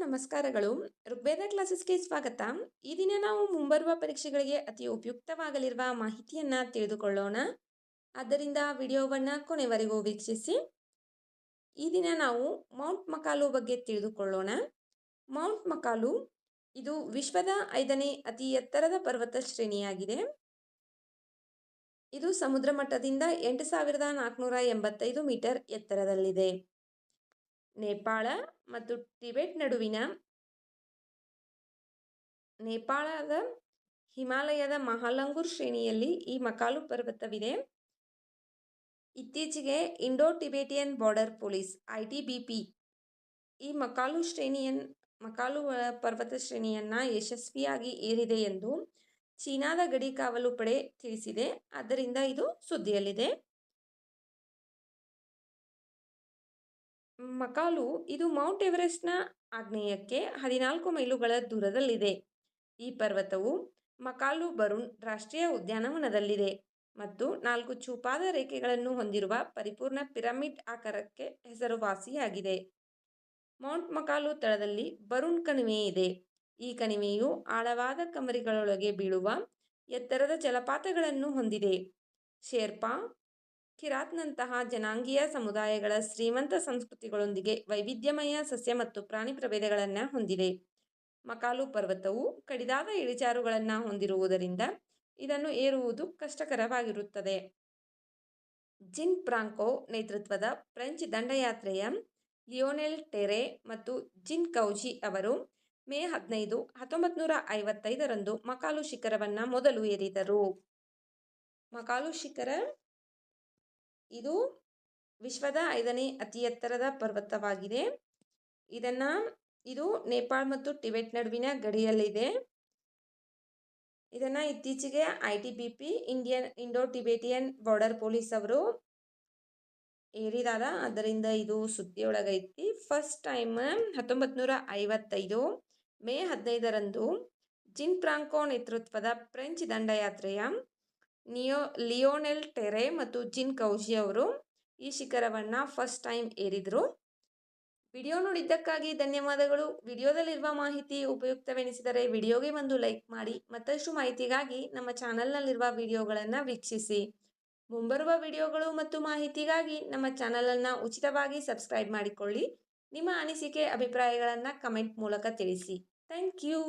ನಮಸ್ಕಾರಗಳು. ಋಗ್ವೇದ ಕ್ಲಾಸಸ್ಗೆ ಸ್ವಾಗತ. ಈ ದಿನ ನಾವು ಮುಂಬರುವ ಪರೀಕ್ಷೆಗಳಿಗೆ ಅತಿ ಉಪಯುಕ್ತವಾಗಲಿರುವ ಮಾಹಿತಿಯನ್ನ ತಿಳಿದುಕೊಳ್ಳೋಣ. ಆದ್ದರಿಂದ ವಿಡಿಯೋವನ್ನು ಕೊನೆವರೆಗೂ ವೀಕ್ಷಿಸಿ. ಈ ದಿನ ನಾವು ಮೌಂಟ್ ಮಕಾಲು ಬಗ್ಗೆ ತಿಳಿದುಕೊಳ್ಳೋಣ. ಮೌಂಟ್ ಮಕಾಲು ಇದು ವಿಶ್ವದ 5ನೇ ಅತಿ ಎತ್ತರದ ಪರ್ವತ ಶ್ರೇಣಿಯಾಗಿದೆ. ಇದು ಸಮುದ್ರ ಮಟ್ಟದಿಂದ 8485 ಮೀಟರ್ ಎತ್ತರದಲ್ಲಿದೆ. ನೇಪಾಳ ಮತ್ತು ಟಿಬೆಟ್ ನಡುವಿನ ನೇಪಾಳದ ಹಿಮಾಲಯದ ಮಹಾಲಂಗೂರ್ ಶ್ರೇಣಿಯಲ್ಲಿ ಈ ಮಕಾಲು ಪರ್ವತವಿದೆ. ಇತ್ತೀಚೆಗೆ Indo Tibetan border police ITBP ಈ ಮಕಾಲು ಪರ್ವತ ಶ್ರೇಣಿಯನ್ನ ಯಶಸ್ವಿಯಾಗಿ ಏರಿದೆ ಎಂದು ಚೀನಾದ ಗಡಿ ಕಾವಲು ಪಡೆ ತಿಳಿಸಿದೆ. ಆದ್ದರಿಂದ ಇದು ಸುದ್ದಿಯಲ್ಲಿದೆ. ಮಕಾಲು ಇದು ಮೌಂಟ್ ಎವರೆಸ್ಟ್ನ ಆಗ್ನೇಯಕ್ಕೆ 14 ಮೈಲುಗಳ ದೂರದಲ್ಲಿದೆ. ಈ ಪರ್ವತವು ಮಕಾಲು ಬರುನ್ ರಾಷ್ಟ್ರೀಯ ಉದ್ಯಾನವನದಲ್ಲಿದೆ ಮತ್ತು 4 ಚೂಪಾದ ರೇಖೆಗಳನ್ನು ಹೊಂದಿರುವ ಪರಿಪೂರ್ಣ ಪಿರಮಿಡ್ ಆಕಾರಕ್ಕೆ ಹೆಸರುವಾಸಿಯಾಗಿದೆ. ಮೌಂಟ್ ಮಕಾಲು ತಳದಲ್ಲಿ ಬರುನ್ ಕಣಿವೆ ಇದೆ. ಈ ಕಣಿವೆಯು ಆಳವಾದ ಕಮರಿಗಳೊಳಗೆ ಬೀಳುವ ಎತ್ತರದ ಜಲಪಾತಗಳನ್ನು ಹೊಂದಿದೆ. ಶೇರ್ಪಾ, ಕಿರಾತ್ನಂತಹ ಜನಾಂಗೀಯ ಸಮುದಾಯಗಳ ಶ್ರೀಮಂತ ಸಂಸ್ಕೃತಿಗಳೊಂದಿಗೆ ವೈವಿಧ್ಯಮಯ ಸಸ್ಯ ಮತ್ತು ಪ್ರಾಣಿ ಪ್ರಭೇದಗಳನ್ನು ಹೊಂದಿದೆ. ಮಕಾಲು ಪರ್ವತವು ಕಡಿದಾದ ಇಳಿಜಾರುಗಳನ್ನು ಹೊಂದಿರುವುದರಿಂದ ಇದನ್ನು ಏರುವುದು ಕಷ್ಟಕರವಾಗಿರುತ್ತದೆ. ಜಿನ್ ಫ್ರಾಂಕೋ ನೇತೃತ್ವದ ಫ್ರೆಂಚ್ ದಂಡಯಾತ್ರೆಯ ಲಿಯೋನೆಲ್ ಟೆರೆ ಮತ್ತು ಜಿನ್ ಕೌಜಿ ಅವರು ಮೇ 15, 1955ರಂದು ಮಕಾಲು ಶಿಖರವನ್ನು ಮೊದಲು ಏರಿದರು. ಮಕಾಲು ಶಿಖರ ಇದು ವಿಶ್ವದ 5ನೇ ಅತಿ ಎತ್ತರದ ಪರ್ವತವಾಗಿದೆ. ಇದು ನೇಪಾಳ ಮತ್ತು ಟಿಬೆಟ್ ನಡುವಿನ ಗಡಿಯಲ್ಲಿದೆ. ಇದನ್ನು ಇತ್ತೀಚೆಗೆ ITBP Indo Tibetan border police ಅವರು ಏರಿದಾರ. ಆದ್ದರಿಂದ ಇದು ಸುದ್ದಿಯೊಳಗೈತಿ. ಫಸ್ಟ್ ಟೈಮ್ 1955 ಮೇ 15ರಂದು ಜಿನ್ ಫ್ರಾಂಕೋ ನೇತೃತ್ವದ ಫ್ರೆಂಚ್ ದಂಡಯಾತ್ರೆಯ ಲಿಯೋನೆಲ್ ಟೆರೆ ಮತ್ತು ಜಿನ್ ಕೌಜಿ ಅವರು ಈ ಶಿಖರವನ್ನು ಫಸ್ಟ್ ಟೈಮ್ ಏರಿದರು. ವಿಡಿಯೋ ನೋಡಿದ್ದಕ್ಕಾಗಿ ಧನ್ಯವಾದಗಳು. ವಿಡಿಯೋದಲ್ಲಿರುವ ಮಾಹಿತಿ ಉಪಯುಕ್ತವೆನಿಸಿದರೆ ವಿಡಿಯೋಗೆ ಒಂದು ಲೈಕ್ ಮಾಡಿ. ಮತ್ತಷ್ಟು ಮಾಹಿತಿಗಾಗಿ ನಮ್ಮ ಚಾನಲ್ನಲ್ಲಿರುವ ವಿಡಿಯೋಗಳನ್ನು ವೀಕ್ಷಿಸಿ. ಮುಂಬರುವ ವಿಡಿಯೋಗಳು ಮತ್ತು ಮಾಹಿತಿಗಾಗಿ ನಮ್ಮ ಚಾನಲನ್ನು ಉಚಿತವಾಗಿ ಸಬ್ಸ್ಕ್ರೈಬ್ ಮಾಡಿಕೊಳ್ಳಿ. ನಿಮ್ಮ ಅನಿಸಿಕೆ ಅಭಿಪ್ರಾಯಗಳನ್ನು ಕಮೆಂಟ್ ಮೂಲಕ ತಿಳಿಸಿ. Thank you.